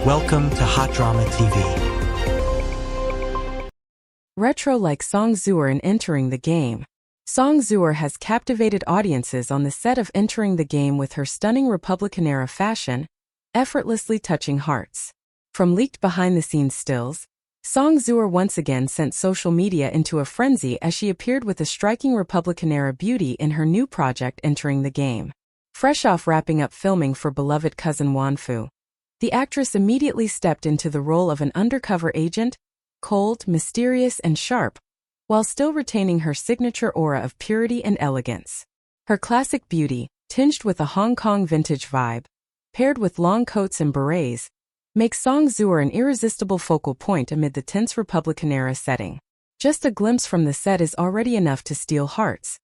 Welcome to Hot Drama TV. Retro like Song Zuer in Entering the Game. Song Zuer has captivated audiences on the set of Entering the Game with her stunning Republican-era fashion, effortlessly touching hearts. From leaked behind-the-scenes stills, Song Zuer once again sent social media into a frenzy as she appeared with a striking Republican-era beauty in her new project Entering the Game. Fresh off wrapping up filming for beloved cousin Wanfu, the actress immediately stepped into the role of an undercover agent, cold, mysterious, and sharp, while still retaining her signature aura of purity and elegance. Her classic beauty, tinged with a Hong Kong vintage vibe, paired with long coats and berets, makes Song Zuer an irresistible focal point amid the tense Republican-era setting. Just a glimpse from the set is already enough to steal hearts.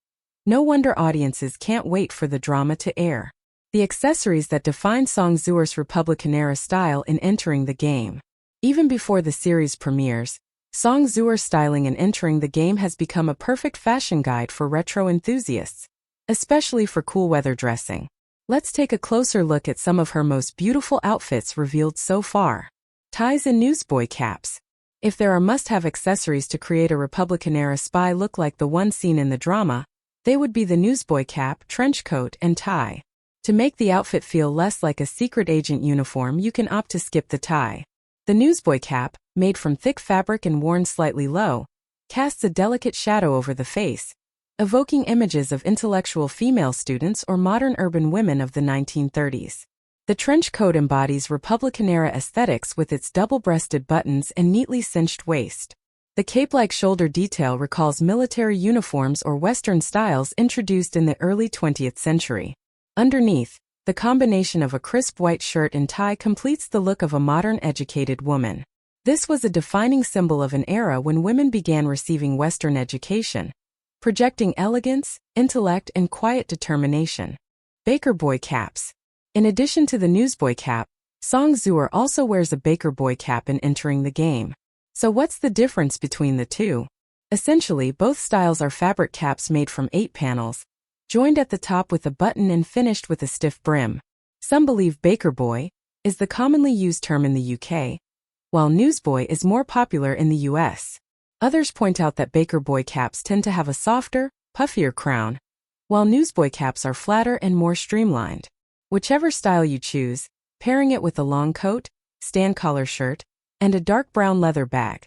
No wonder audiences can't wait for the drama to air. The accessories that define Song Zuer's Republican-era style in Entering the Game. Even before the series premieres, Song Zuer's styling in Entering the Game has become a perfect fashion guide for retro enthusiasts, especially for cool weather dressing. Let's take a closer look at some of her most beautiful outfits revealed so far. Ties and newsboy caps. If there are must-have accessories to create a Republican-era spy look like the one seen in the drama, they would be the newsboy cap, trench coat, and tie. To make the outfit feel less like a secret agent uniform, you can opt to skip the tie. The newsboy cap, made from thick fabric and worn slightly low, casts a delicate shadow over the face, evoking images of intellectual female students or modern urban women of the 1930s. The trench coat embodies Republican-era aesthetics with its double-breasted buttons and neatly cinched waist. The cape-like shoulder detail recalls military uniforms or Western styles introduced in the early 20th century. Underneath, the combination of a crisp white shirt and tie completes the look of a modern educated woman. This was a defining symbol of an era when women began receiving Western education, projecting elegance, intellect, and quiet determination. Baker boy caps. In addition to the newsboy cap, Song Zuer also wears a baker boy cap in Entering the Game. So what's the difference between the two? Essentially, both styles are fabric caps made from 8 panels, joined at the top with a button and finished with a stiff brim. Some believe baker boy is the commonly used term in the UK, while newsboy is more popular in the US. Others point out that baker boy caps tend to have a softer, puffier crown, while newsboy caps are flatter and more streamlined. Whichever style you choose, pairing it with a long coat, stand collar shirt, and a dark brown leather bag,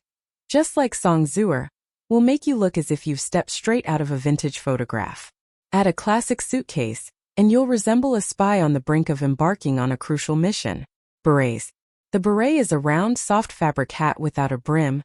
just like Song Zuer, will make you look as if you've stepped straight out of a vintage photograph. Add a classic suitcase, and you'll resemble a spy on the brink of embarking on a crucial mission. Berets. The beret is a round, soft fabric hat without a brim,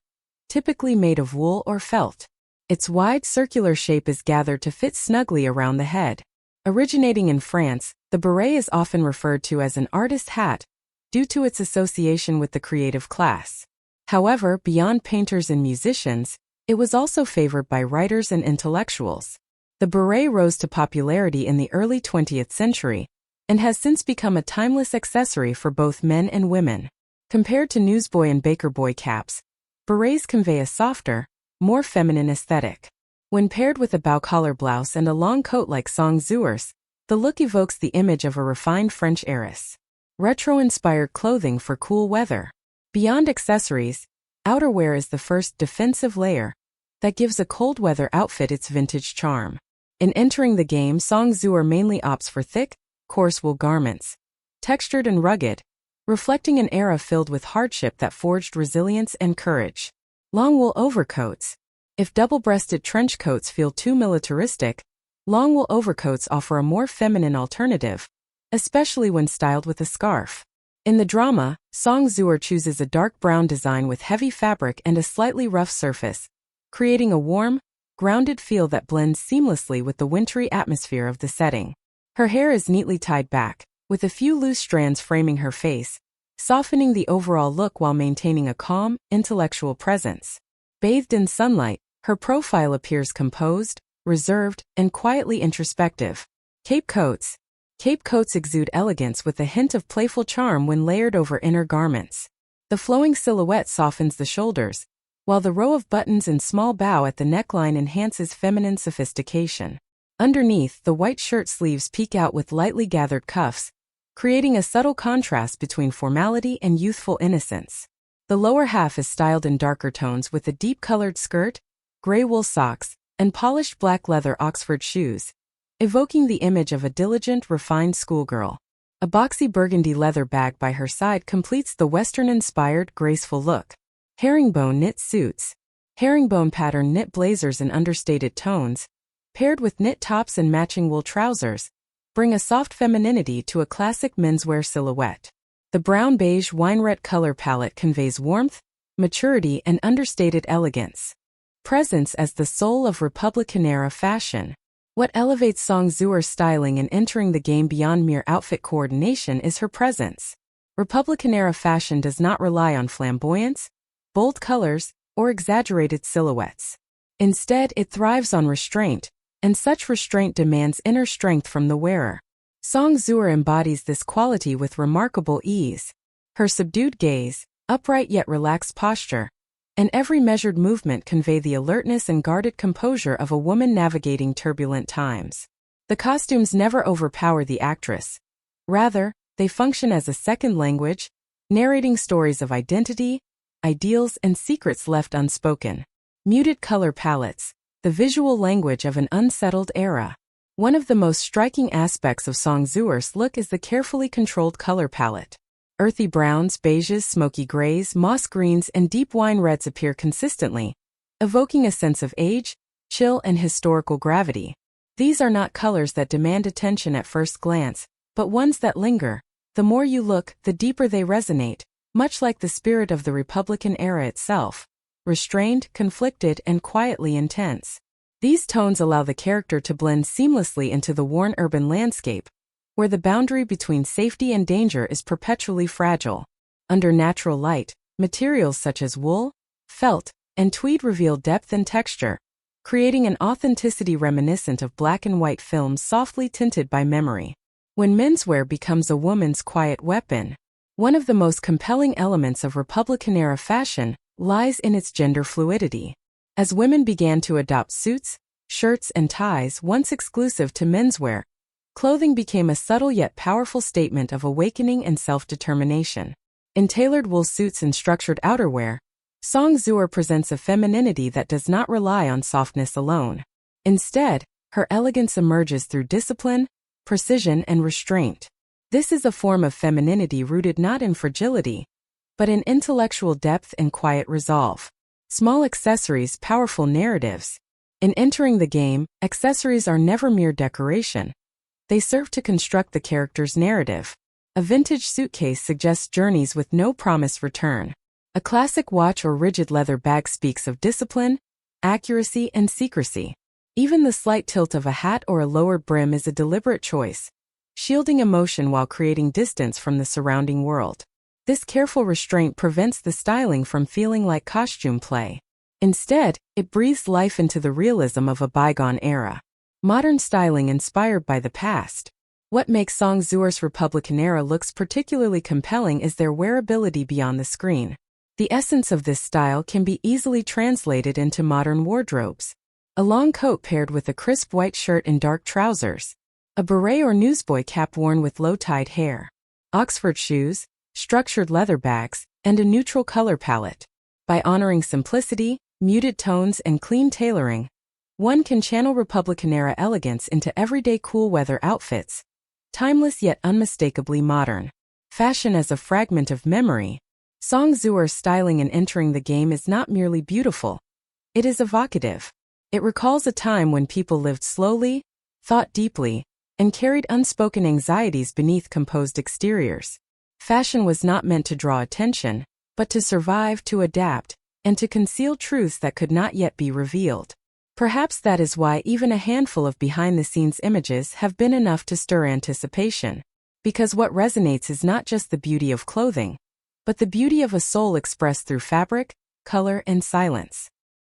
typically made of wool or felt. Its wide, circular shape is gathered to fit snugly around the head. Originating in France, the beret is often referred to as an artist hat, due to its association with the creative class. However, beyond painters and musicians, it was also favored by writers and intellectuals. The beret rose to popularity in the early 20th century, and has since become a timeless accessory for both men and women. Compared to newsboy and baker boy caps, berets convey a softer, more feminine aesthetic. When paired with a bow collar blouse and a long coat like Song Zuer's, the look evokes the image of a refined French heiress. Retro-inspired clothing for cool weather. Beyond accessories, outerwear is the first defensive layer that gives a cold weather outfit its vintage charm. In Entering the Game, Song Zuer mainly opts for thick, coarse wool garments, textured and rugged, reflecting an era filled with hardship that forged resilience and courage. Long wool overcoats. If double-breasted trench coats feel too militaristic, long wool overcoats offer a more feminine alternative, especially when styled with a scarf. In the drama, Song Zuer chooses a dark brown design with heavy fabric and a slightly rough surface, creating a warm, grounded feel that blends seamlessly with the wintry atmosphere of the setting. Her hair is neatly tied back, with a few loose strands framing her face, softening the overall look while maintaining a calm, intellectual presence. Bathed in sunlight, her profile appears composed, reserved, and quietly introspective. Cape coats. Cape coats exude elegance with a hint of playful charm when layered over inner garments. The flowing silhouette softens the shoulders, while the row of buttons and small bow at the neckline enhances feminine sophistication. Underneath, the white shirt sleeves peek out with lightly gathered cuffs, creating a subtle contrast between formality and youthful innocence. The lower half is styled in darker tones with a deep-colored skirt, gray wool socks, and polished black leather Oxford shoes, evoking the image of a diligent, refined schoolgirl. A boxy burgundy leather bag by her side completes the Western-inspired, graceful look. Herringbone knit suits, herringbone pattern knit blazers in understated tones, paired with knit tops and matching wool trousers, bring a soft femininity to a classic menswear silhouette. The brown-beige wine-red color palette conveys warmth, maturity, and understated elegance. Presence as the soul of Republican-era fashion. What elevates Song Zuer's styling in entering the game beyond mere outfit coordination is her presence. Republican-era fashion does not rely on flamboyance, bold colors, or exaggerated silhouettes. Instead, it thrives on restraint, and such restraint demands inner strength from the wearer. Song Zuer embodies this quality with remarkable ease. Her subdued gaze, upright yet relaxed posture, and every measured movement convey the alertness and guarded composure of a woman navigating turbulent times. The costumes never overpower the actress. Rather, they function as a second language, narrating stories of identity, ideals, and secrets left unspoken. Muted color palettes, the visual language of an unsettled era. One of the most striking aspects of Song Zuer's look is the carefully controlled color palette. Earthy browns, beiges, smoky grays, moss greens, and deep wine reds appear consistently, evoking a sense of age, chill, and historical gravity. These are not colors that demand attention at first glance, but ones that linger. The more you look, the deeper they resonate, much like the spirit of the Republican era itself. Restrained, conflicted, and quietly intense. These tones allow the character to blend seamlessly into the worn urban landscape, where the boundary between safety and danger is perpetually fragile. Under natural light, materials such as wool, felt, and tweed reveal depth and texture, creating an authenticity reminiscent of black and white films softly tinted by memory. When menswear becomes a woman's quiet weapon, one of the most compelling elements of Republican-era fashion lies in its gender fluidity. As women began to adopt suits, shirts, and ties once exclusive to menswear, clothing became a subtle yet powerful statement of awakening and self-determination. In tailored wool suits and structured outerwear, Song Zuer presents a femininity that does not rely on softness alone. Instead, her elegance emerges through discipline, precision, and restraint. This is a form of femininity rooted not in fragility, but in intellectual depth and quiet resolve. Small accessories, powerful narratives. In entering the game, accessories are never mere decoration. They serve to construct the character's narrative. A vintage suitcase suggests journeys with no promised return. A classic watch or rigid leather bag speaks of discipline, accuracy, and secrecy. Even the slight tilt of a hat or a lowered brim is a deliberate choice, shielding emotion while creating distance from the surrounding world. This careful restraint prevents the styling from feeling like costume play. Instead, it breathes life into the realism of a bygone era. Modern styling inspired by the past. What makes Song Zuer's Republican-era looks particularly compelling is their wearability beyond the screen. The essence of this style can be easily translated into modern wardrobes. A long coat paired with a crisp white shirt and dark trousers. A beret or newsboy cap worn with low-tied hair. Oxford shoes, structured leather bags, and a neutral color palette. By honoring simplicity, muted tones, and clean tailoring, one can channel Republican-era elegance into everyday cool-weather outfits, timeless yet unmistakably modern. Fashion as a fragment of memory, Song Zuer's styling in entering the game is not merely beautiful. It is evocative. It recalls a time when people lived slowly, thought deeply, and carried unspoken anxieties beneath composed exteriors. Fashion was not meant to draw attention, but to survive, to adapt, and to conceal truths that could not yet be revealed. Perhaps that is why even a handful of behind-the-scenes images have been enough to stir anticipation. Because what resonates is not just the beauty of clothing, but the beauty of a soul expressed through fabric, color, and silence.